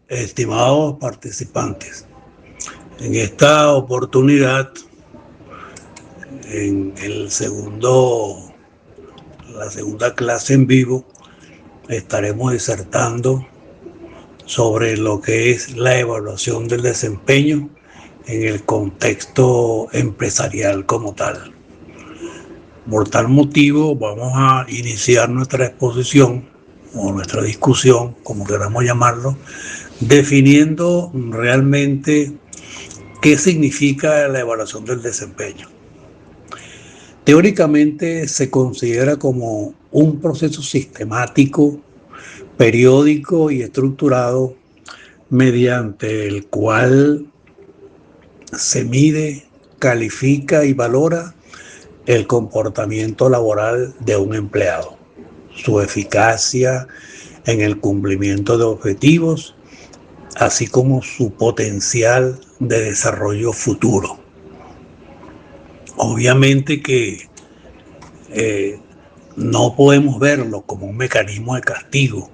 Estimados participantes, en esta oportunidad, en la segunda clase en vivo, estaremos disertando sobre lo que es la evaluación del desempeño en el contexto empresarial como tal. Por tal motivo, vamos a iniciar nuestra exposición o nuestra discusión, como queramos llamarlo, definiendo realmente qué significa la evaluación del desempeño. Teóricamente se considera como un proceso sistemático, periódico y estructurado mediante el cual se mide, califica y valora el comportamiento laboral de un empleado, su eficacia en el cumplimiento de objetivos, así como su potencial de desarrollo futuro. Obviamente que no podemos verlo como un mecanismo de castigo,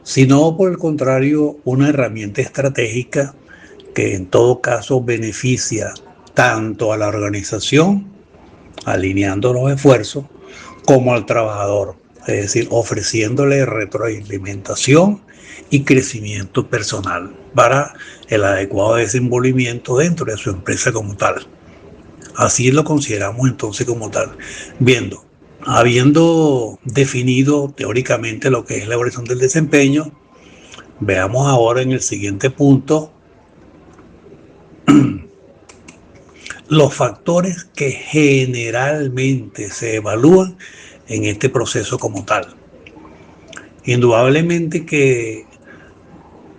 sino por el contrario una herramienta estratégica que en todo caso beneficia tanto a la organización, alineando los esfuerzos, como al trabajador, es decir, ofreciéndole retroalimentación y crecimiento personal para el adecuado desenvolvimiento dentro de su empresa como tal. Así lo consideramos entonces como tal. Habiendo definido teóricamente lo que es la evaluación del desempeño, veamos ahora en el siguiente punto los factores que generalmente se evalúan en este proceso como tal. Indudablemente que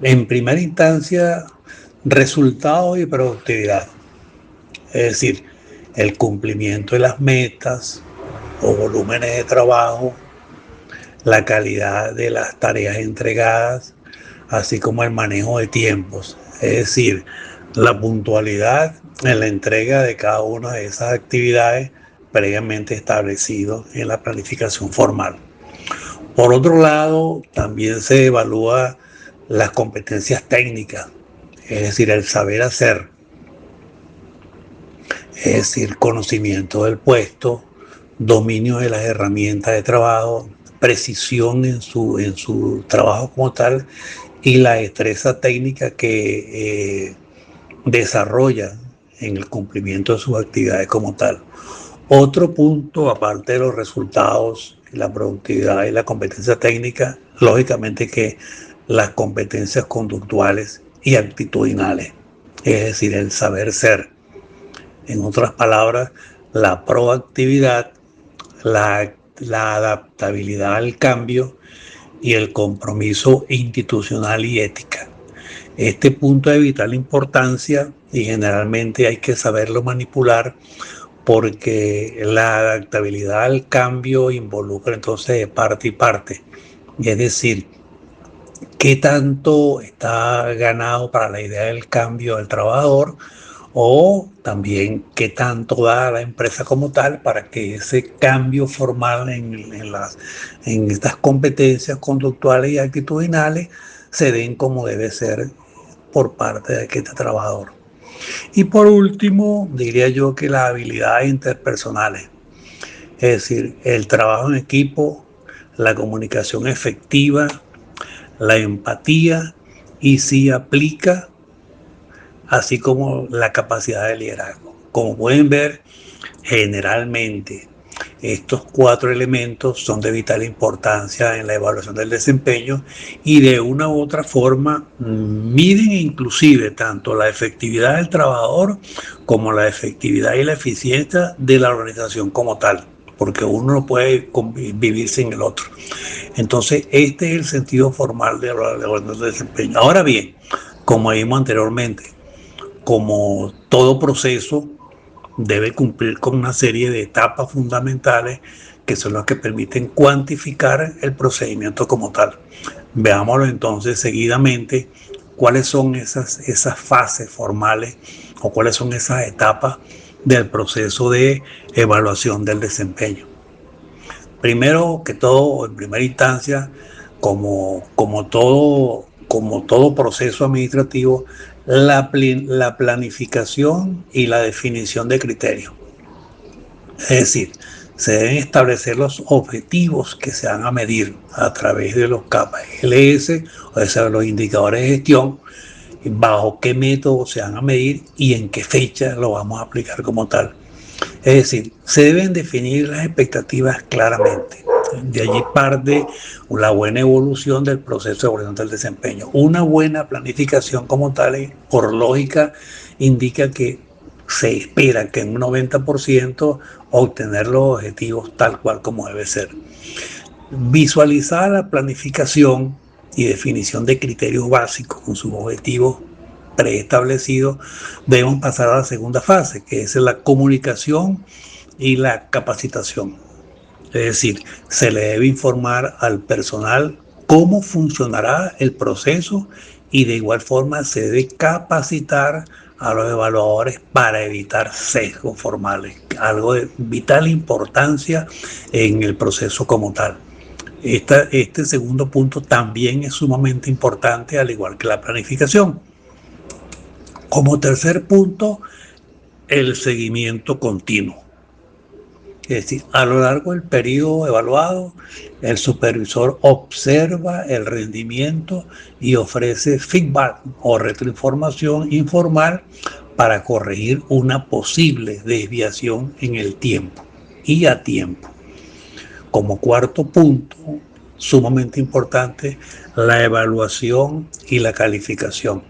en primera instancia, resultados y productividad, es decir, el cumplimiento de las metas o volúmenes de trabajo, la calidad de las tareas entregadas, así como el manejo de tiempos, es decir, la puntualidad en la entrega de cada una de esas actividades previamente establecidas en la planificación formal. Por otro lado, también se evalúa las competencias técnicas, es decir, el saber hacer, es decir, conocimiento del puesto, dominio de las herramientas de trabajo, precisión en su trabajo como tal y la destreza técnica que desarrolla en el cumplimiento de sus actividades como tal. Otro punto, aparte de los resultados, la productividad y la competencia técnica, lógicamente que las competencias conductuales y actitudinales, es decir, el saber ser. En otras palabras, la proactividad, la adaptabilidad al cambio y el compromiso institucional y ética. Este punto es de vital importancia y generalmente hay que saberlo manipular porque la adaptabilidad al cambio involucra entonces de parte y parte. Es decir, qué tanto está ganado para la idea del cambio del trabajador o también qué tanto da la empresa como tal para que ese cambio formal en estas competencias conductuales y actitudinales se den como debe ser por parte de este trabajador. Y por último, diría yo que las habilidades interpersonales, es decir, el trabajo en equipo, la comunicación efectiva, la empatía y si aplica, así como la capacidad de liderazgo. Como pueden ver, generalmente estos 4 elementos son de vital importancia en la evaluación del desempeño y de una u otra forma miden inclusive tanto la efectividad del trabajador como la efectividad y la eficiencia de la organización como tal, porque uno no puede vivir sin el otro. Entonces, este es el sentido formal de la evaluación del desempeño. Ahora bien, como vimos anteriormente, como todo proceso, debe cumplir con una serie de etapas fundamentales que son las que permiten cuantificar el procedimiento como tal. Veámoslo entonces seguidamente, cuáles son esas fases formales o cuáles son esas etapas del proceso de evaluación del desempeño. Primero que todo, en primera instancia, como todo como todo proceso administrativo, la planificación y la definición de criterios. Es decir, se deben establecer los objetivos que se van a medir a través de los KPIs, o sea, los indicadores de gestión, bajo qué método se van a medir y en qué fecha lo vamos a aplicar como tal. Es decir, se deben definir las expectativas claramente. De allí parte la buena evolución del proceso de evaluación del desempeño. Una buena planificación como tal, por lógica, indica que se espera que en un 90% obtener los objetivos tal cual como debe ser. Visualizar la planificación y definición de criterios básicos con sus objetivos preestablecidos, debemos pasar a la segunda fase, que es la comunicación y la capacitación. Es decir, se le debe informar al personal cómo funcionará el proceso y de igual forma se debe capacitar a los evaluadores para evitar sesgos formales, algo de vital importancia en el proceso como tal. Este segundo punto también es sumamente importante, al igual que la planificación. Como tercer punto, el seguimiento continuo. Es decir, a lo largo del periodo evaluado, el supervisor observa el rendimiento y ofrece feedback o retroinformación informal para corregir una posible desviación en el tiempo y a tiempo. Como cuarto punto, sumamente importante, la evaluación y la calificación.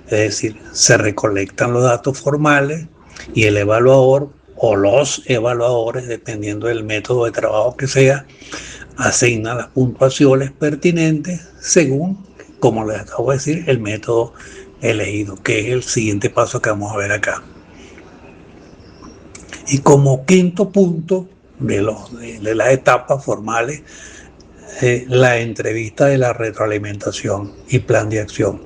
Es decir, se recolectan los datos formales y el evaluador o los evaluadores, dependiendo del método de trabajo que sea, asignan las puntuaciones pertinentes según, como les acabo de decir, el método elegido, que es el siguiente paso que vamos a ver acá. Y como quinto punto de las etapas formales, la entrevista de la retroalimentación y plan de acción.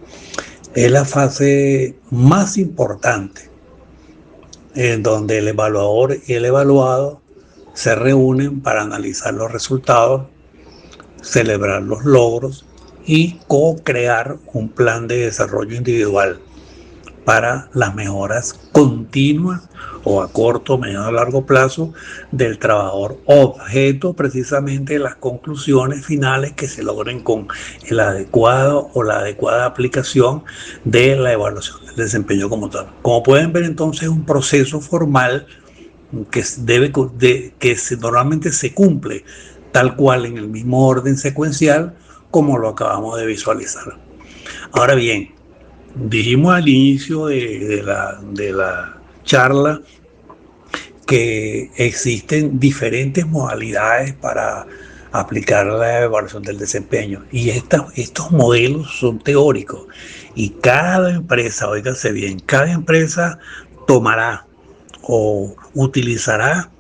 Es la fase más importante en donde el evaluador y el evaluado se reúnen para analizar los resultados, celebrar los logros y co-crear un plan de desarrollo individual para las mejoras continuas o a corto, mediano o largo plazo del trabajador, objeto precisamente de las conclusiones finales que se logren con el adecuado o la adecuada aplicación de la evaluación del desempeño como tal. Como pueden ver, entonces, es un proceso formal que normalmente se cumple tal cual en el mismo orden secuencial como lo acabamos de visualizar. Ahora bien, dijimos al inicio de la charla que existen diferentes modalidades para aplicar la evaluación del desempeño y estos modelos son teóricos y cada empresa, óigase bien, cada empresa tomará o utilizará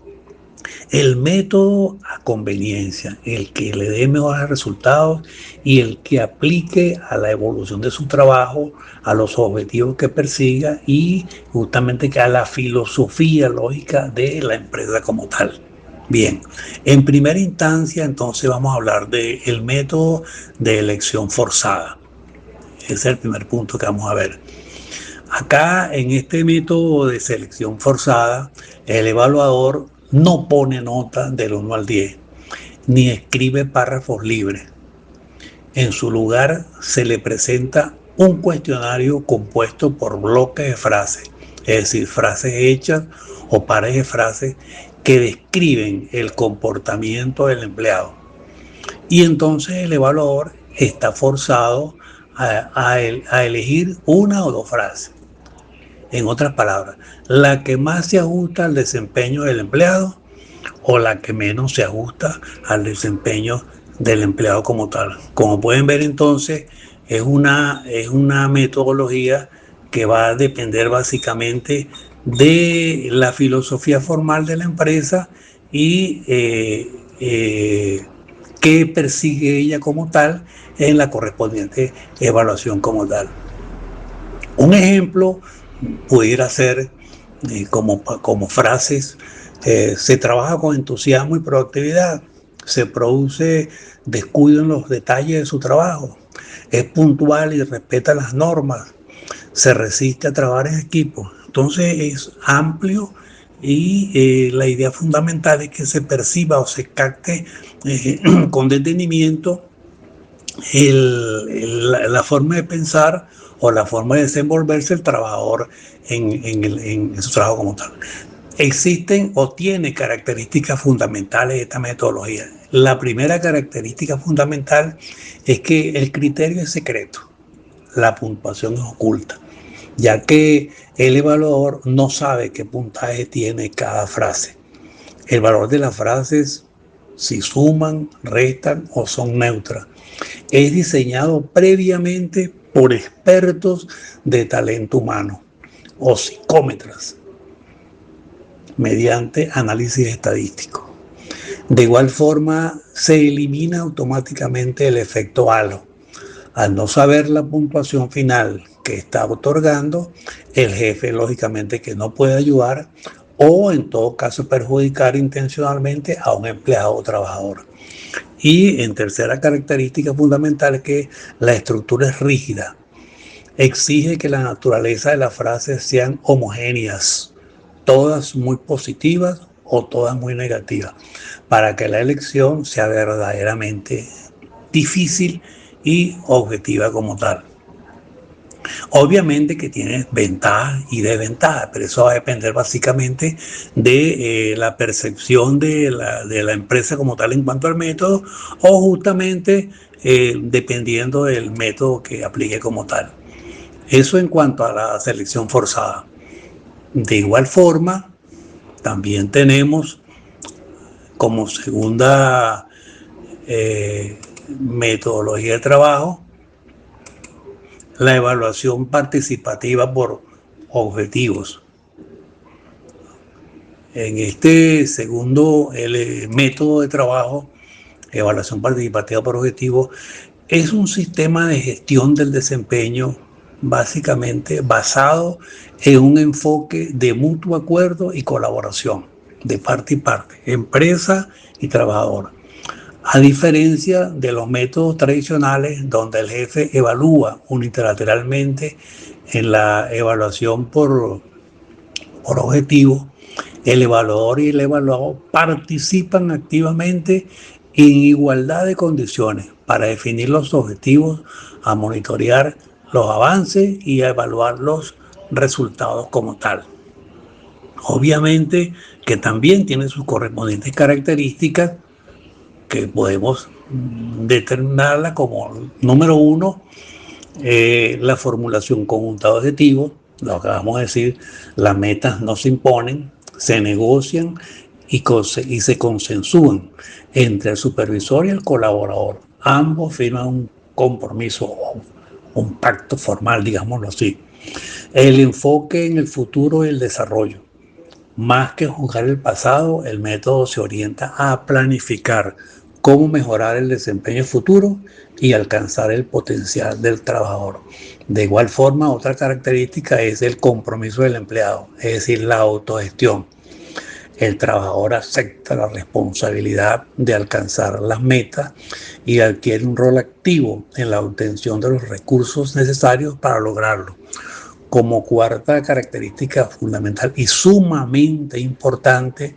el método a conveniencia, el que le dé mejores resultados y el que aplique a la evolución de su trabajo, a los objetivos que persiga y justamente que a la filosofía lógica de la empresa como tal. Bien, en primera instancia entonces vamos a hablar del método de elección forzada. Ese es el primer punto que vamos a ver. Acá en este método de selección forzada, el evaluador no pone nota del 1 al 10, ni escribe párrafos libres. En su lugar se le presenta un cuestionario compuesto por bloques de frases, es decir, frases hechas o pares de frases que describen el comportamiento del empleado. Y entonces el evaluador está forzado a elegir una o dos frases. En otras palabras, la que más se ajusta al desempeño del empleado o la que menos se ajusta al desempeño del empleado como tal. Como pueden ver, entonces, es una metodología que va a depender básicamente de la filosofía formal de la empresa y qué persigue ella como tal en la correspondiente evaluación como tal. Un ejemplo pudiera ser como frases, se trabaja con entusiasmo y proactividad, se produce descuido en los detalles de su trabajo, es puntual y respeta las normas, se resiste a trabajar en equipo. Entonces es amplio y la idea fundamental es que se perciba o se capte con detenimiento la forma de pensar o la forma de desenvolverse el trabajador en su trabajo como tal. Existen o tiene características fundamentales esta metodología. La primera característica fundamental es que el criterio es secreto, la puntuación es oculta, ya que el evaluador no sabe qué puntaje tiene cada frase. El valor de las frases, si suman, restan o son neutras, es diseñado previamente por expertos de talento humano o psicómetras mediante análisis estadístico. De igual forma, se elimina automáticamente el efecto halo. Al no saber la puntuación final que está otorgando, el jefe lógicamente que no puede ayudar o en todo caso perjudicar intencionalmente a un empleado o trabajador. Y en tercera característica fundamental es que la estructura es rígida. Exige que la naturaleza de las frases sean homogéneas, todas muy positivas o todas muy negativas, para que la elección sea verdaderamente difícil y objetiva como tal. Obviamente que tiene ventajas y desventajas, pero eso va a depender básicamente de la percepción de la empresa como tal en cuanto al método o justamente dependiendo del método que aplique como tal. Eso en cuanto a la selección forzada. De igual forma, también tenemos como segunda metodología de trabajo la evaluación participativa por objetivos. En este segundo método de trabajo, evaluación participativa por objetivos, es un sistema de gestión del desempeño básicamente basado en un enfoque de mutuo acuerdo y colaboración de parte y parte, empresa y trabajador. A diferencia de los métodos tradicionales donde el jefe evalúa unilateralmente en la evaluación por objetivo, el evaluador y el evaluado participan activamente en igualdad de condiciones para definir los objetivos, a monitorear los avances y a evaluar los resultados como tal. Obviamente que también tiene sus correspondientes características que podemos determinarla como número uno, la formulación conjunta de objetivos, lo acabamos de decir, las metas no se imponen, se negocian y se consensúan entre el supervisor y el colaborador. Ambos firman un compromiso o un pacto formal, digámoslo así. El enfoque en el futuro y el desarrollo. Más que juzgar el pasado, el método se orienta a planificar cómo mejorar el desempeño futuro y alcanzar el potencial del trabajador. De igual forma, otra característica es el compromiso del empleado, es decir, la autogestión. El trabajador acepta la responsabilidad de alcanzar las metas y adquiere un rol activo en la obtención de los recursos necesarios para lograrlo. Como cuarta característica fundamental y sumamente importante,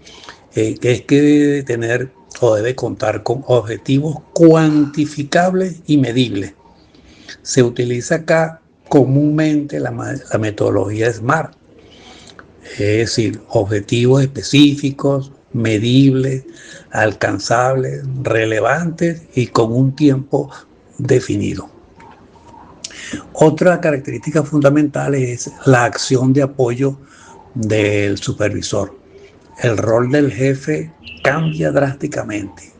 que es que debe tener o debe contar con objetivos cuantificables y medibles. Se utiliza acá comúnmente la metodología SMART, es decir, objetivos específicos, medibles, alcanzables, relevantes y con un tiempo definido. Otra característica fundamental es la acción de apoyo del supervisor. El rol del jefe cambia drásticamente,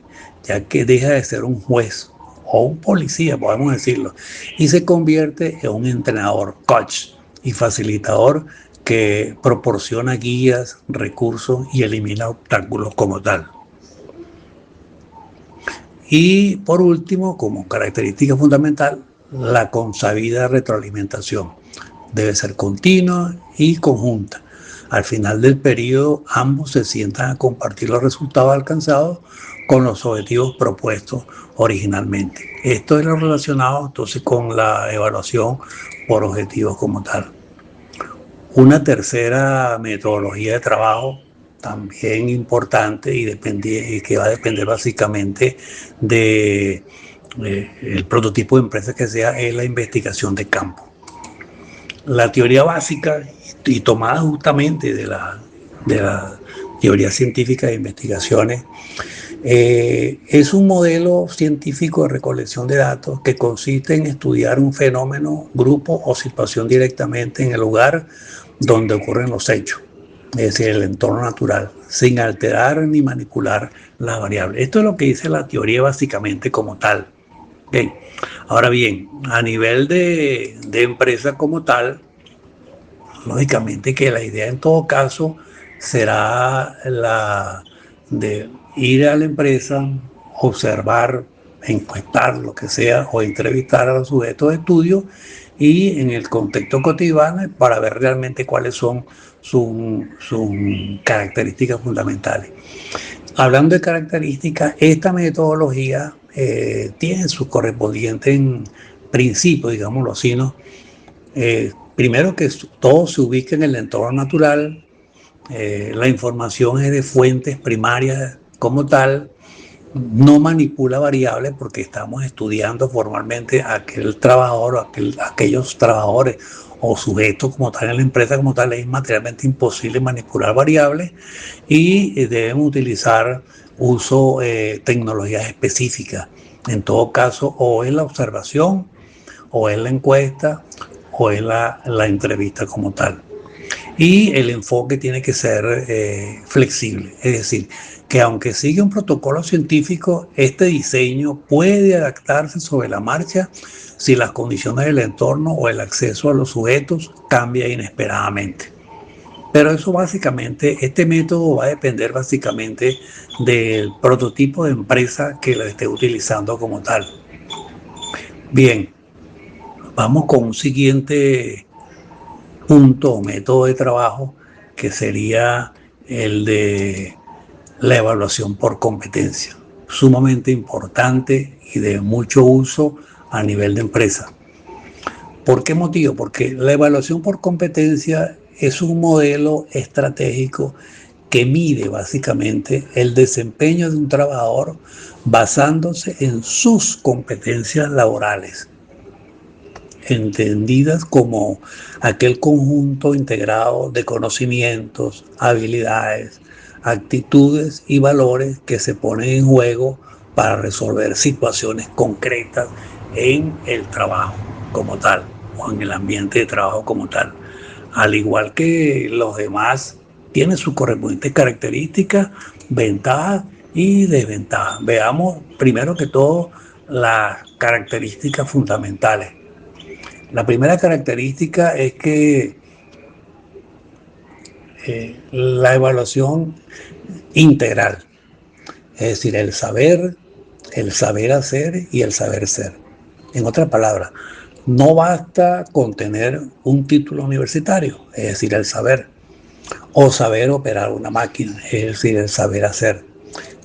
ya que deja de ser un juez o un policía, podemos decirlo, y se convierte en un entrenador, coach y facilitador que proporciona guías, recursos y elimina obstáculos como tal. Y por último, como característica fundamental, la consabida retroalimentación. Debe ser continua y conjunta. Al final del periodo, ambos se sientan a compartir los resultados alcanzados con los objetivos propuestos originalmente. Esto es lo relacionado entonces con la evaluación por objetivos como tal. Una tercera metodología de trabajo también importante y que va a depender básicamente de el prototipo de empresa que sea, es la investigación de campo. La teoría básica y tomada justamente de la teoría científica de investigaciones es un modelo científico de recolección de datos que consiste en estudiar un fenómeno, grupo o situación directamente en el lugar donde ocurren los hechos, es decir, el entorno natural, sin alterar ni manipular las variables. Esto es lo que dice la teoría básicamente como tal. Okay. Ahora bien, a nivel de empresa como tal, lógicamente que la idea en todo caso será la de ir a la empresa, observar, encuestar, lo que sea, o entrevistar a los sujetos de estudio y en el contexto cotidiano para ver realmente cuáles son sus características fundamentales. Hablando de características, esta metodología tiene su correspondiente principio, digámoslo así, ¿no? Primero que todo se ubique en el entorno natural, la información es de fuentes primarias como tal, no manipula variables porque estamos estudiando formalmente a aquel trabajador o aquellos trabajadores o sujetos como tal en la empresa como tal, es materialmente imposible manipular variables y debemos utilizar tecnologías específicas. En todo caso, o es la observación, o es la encuesta, o es la entrevista como tal. Y el enfoque tiene que ser flexible, es decir, que aunque sigue un protocolo científico, este diseño puede adaptarse sobre la marcha si las condiciones del entorno o el acceso a los sujetos cambia inesperadamente. Pero eso básicamente, este método va a depender básicamente del prototipo de empresa que lo esté utilizando como tal. Bien, vamos con un siguiente punto o método de trabajo que sería el de la evaluación por competencia, sumamente importante y de mucho uso a nivel de empresa. ¿Por qué motivo? Porque la evaluación por competencia es un modelo estratégico que mide básicamente el desempeño de un trabajador basándose en sus competencias laborales, entendidas como aquel conjunto integrado de conocimientos, habilidades, actitudes y valores que se ponen en juego para resolver situaciones concretas en el trabajo como tal o en el ambiente de trabajo como tal. Al igual que los demás, tiene sus correspondientes características, ventajas y desventajas. Veamos primero que todo las características fundamentales. La primera característica es que la evaluación integral, es decir, el saber hacer y el saber ser. En otras palabras, no basta con tener un título universitario, es decir, el saber, o saber operar una máquina, es decir, el saber hacer.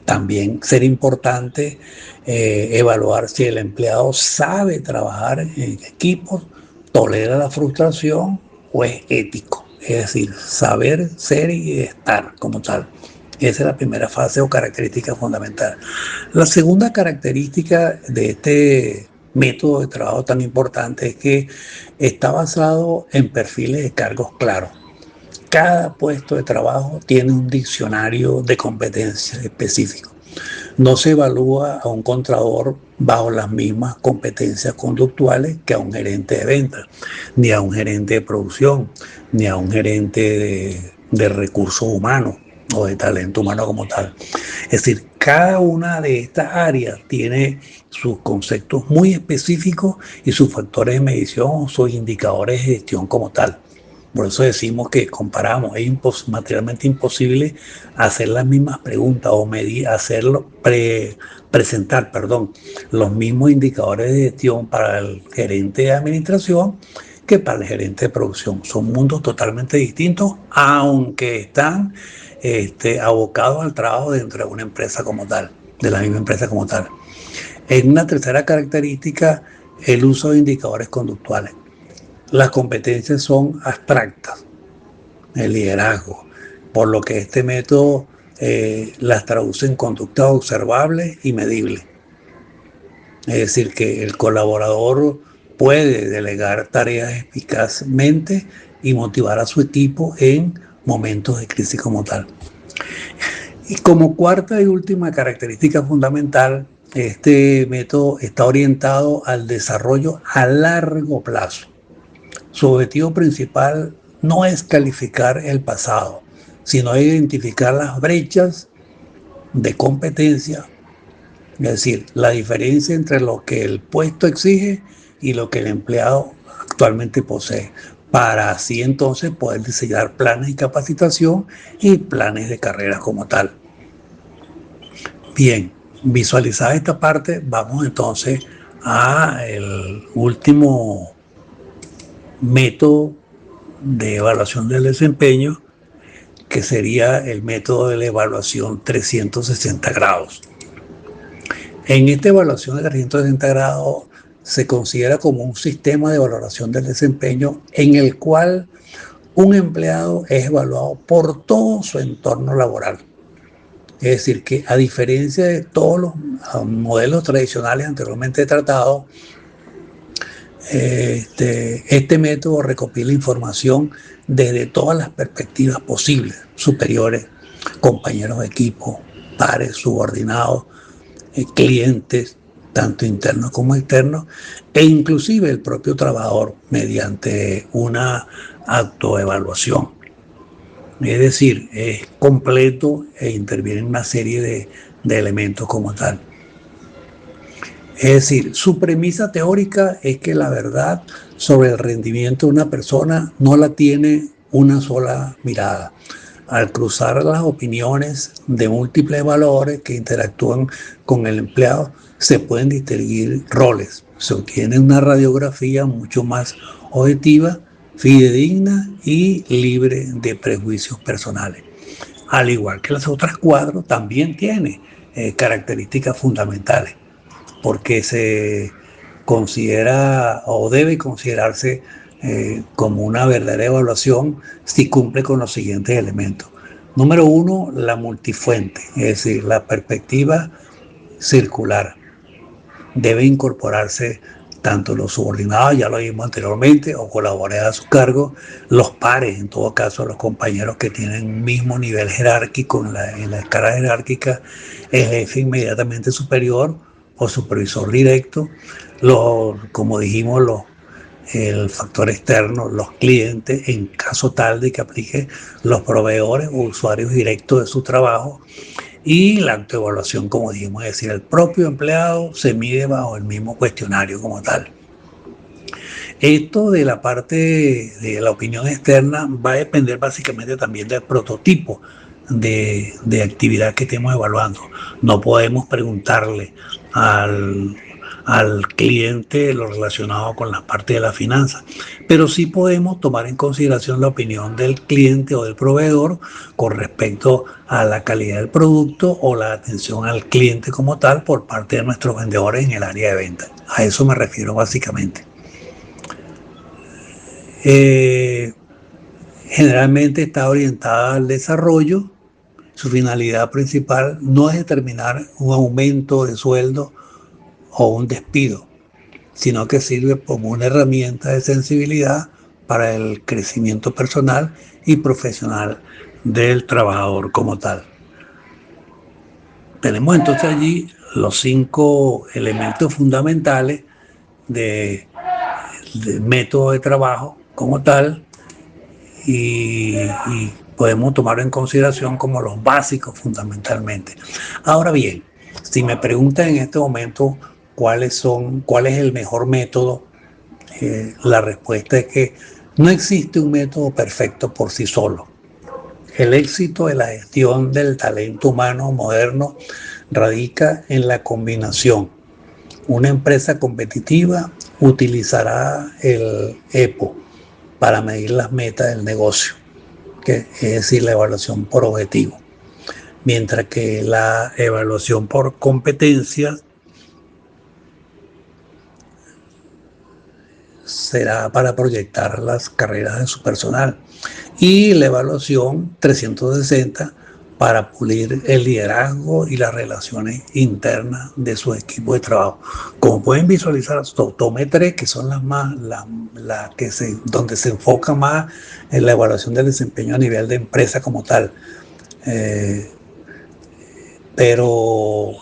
También sería importante evaluar si el empleado sabe trabajar en equipos, tolera la frustración o es ético. Es decir, saber ser y estar como tal. Esa es la primera fase o característica fundamental. La segunda característica de este método de trabajo tan importante es que está basado en perfiles de cargos claros. Cada puesto de trabajo tiene un diccionario de competencias específico. No se evalúa a un contador bajo las mismas competencias conductuales que a un gerente de ventas, ni a un gerente de producción, ni a un gerente de recursos humanos o de talento humano como tal. Es decir, cada una de estas áreas tiene sus conceptos muy específicos y sus factores de medición, sus indicadores de gestión como tal. Por eso decimos que comparamos, es materialmente imposible hacer las mismas preguntas o presentar los mismos indicadores de gestión para el gerente de administración que para el gerente de producción. Son mundos totalmente distintos, aunque están abocados al trabajo dentro de una empresa como tal. de la misma empresa como tal. En una tercera característica, el uso de indicadores conductuales. Las competencias son abstractas, el liderazgo, por lo que este método las traduce en conductas observables y medibles. Es decir, que el colaborador puede delegar tareas eficazmente y motivar a su equipo en momentos de crisis como tal. Y como cuarta y última característica fundamental, este método está orientado al desarrollo a largo plazo. Su objetivo principal no es calificar el pasado, sino identificar las brechas de competencia, es decir, la diferencia entre lo que el puesto exige y lo que el empleado actualmente posee, para así entonces poder diseñar planes de capacitación y planes de carrera como tal. Bien, visualizada esta parte, vamos entonces al último método de evaluación del desempeño, que sería el método de la evaluación 360 grados. En esta evaluación de 360 grados se considera como un sistema de valoración del desempeño en el cual un empleado es evaluado por todo su entorno laboral. Es decir, que a diferencia de todos los modelos tradicionales anteriormente tratados, este método recopila información desde todas las perspectivas posibles, superiores, compañeros de equipo, pares, subordinados, clientes, tanto internos como externos, e inclusive el propio trabajador mediante una autoevaluación. Es decir, es completo e interviene en una serie de elementos como tal. Es decir, su premisa teórica es que la verdad sobre el rendimiento de una persona no la tiene una sola mirada. Al cruzar las opiniones de múltiples valores que interactúan con el empleado, se pueden distinguir roles. Se obtiene una radiografía mucho más objetiva, fidedigna y libre de prejuicios personales. Al igual que las otras cuadros, también tiene características fundamentales, porque se considera o debe considerarse como una verdadera evaluación si cumple con los siguientes elementos. Número uno, la multifuente, es decir, la perspectiva circular. Debe incorporarse tanto los subordinados, ya lo vimos anteriormente, o colaboradores a su cargo, los pares, en todo caso los compañeros que tienen un mismo nivel jerárquico en la escala jerárquica, el jefe inmediatamente superior o supervisor directo, como dijimos, el factor externo, los clientes, en caso tal de que aplique los proveedores o usuarios directos de su trabajo, y la autoevaluación, como dijimos, es decir, el propio empleado se mide bajo el mismo cuestionario como tal. Esto de la parte de la opinión externa va a depender básicamente también del prototipo de actividad que estemos evaluando. No podemos preguntarle al cliente lo relacionado con la parte de la finanza, pero sí podemos tomar en consideración la opinión del cliente o del proveedor con respecto a la calidad del producto o la atención al cliente como tal por parte de nuestros vendedores en el área de venta. A eso me refiero básicamente. Generalmente está orientada al desarrollo. Su finalidad principal no es determinar un aumento de sueldo o un despido, sino que sirve como una herramienta de sensibilidad para el crecimiento personal y profesional del trabajador como tal. Tenemos entonces allí los 5 elementos fundamentales del método de trabajo como tal, y podemos tomarlo en consideración como los básicos fundamentalmente. Ahora bien, si me preguntan en este momento cuál es el mejor método, la respuesta es que no existe un método perfecto por sí solo. El éxito de la gestión del talento humano moderno radica en la combinación. Una empresa competitiva utilizará el EPO para medir las metas del negocio, que es decir, la evaluación por objetivo. mientras que la evaluación por competencia será para proyectar las carreras de su personal, y la evaluación 360 para pulir el liderazgo y las relaciones internas de su equipo de trabajo. Como pueden visualizar, tomé tres que son donde se enfoca más en la evaluación del desempeño a nivel de empresa como tal. Pero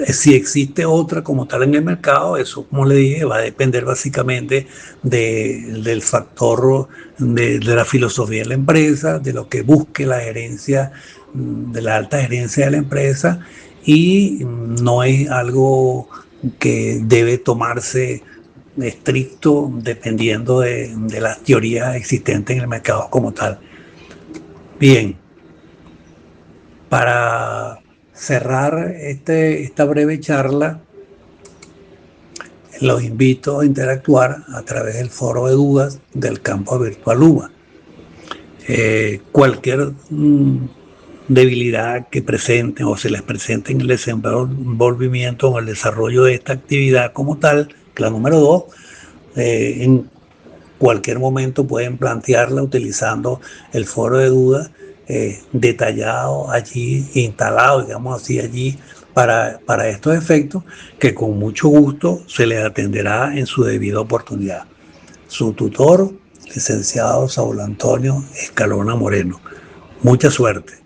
si existe otra como tal en el mercado, eso, como le dije, va a depender básicamente del factor de la filosofía de la empresa, de lo que busque la gerencia, de la alta gerencia de la empresa, y no es algo que debe tomarse estricto dependiendo de las teorías existentes en el mercado como tal. Bien, para cerrar esta breve charla, los invito a interactuar a través del foro de dudas del campo virtual UBA. Cualquier debilidad que presenten o se les presente en el desenvolvimiento o en el desarrollo de esta actividad como tal, que la número 2, en cualquier momento pueden plantearla utilizando el foro de dudas detallado allí, instalado, digamos así, allí para estos efectos, que con mucho gusto se les atenderá en su debida oportunidad. Su tutor, licenciado Saúl Antonio Escalona Moreno. Mucha suerte.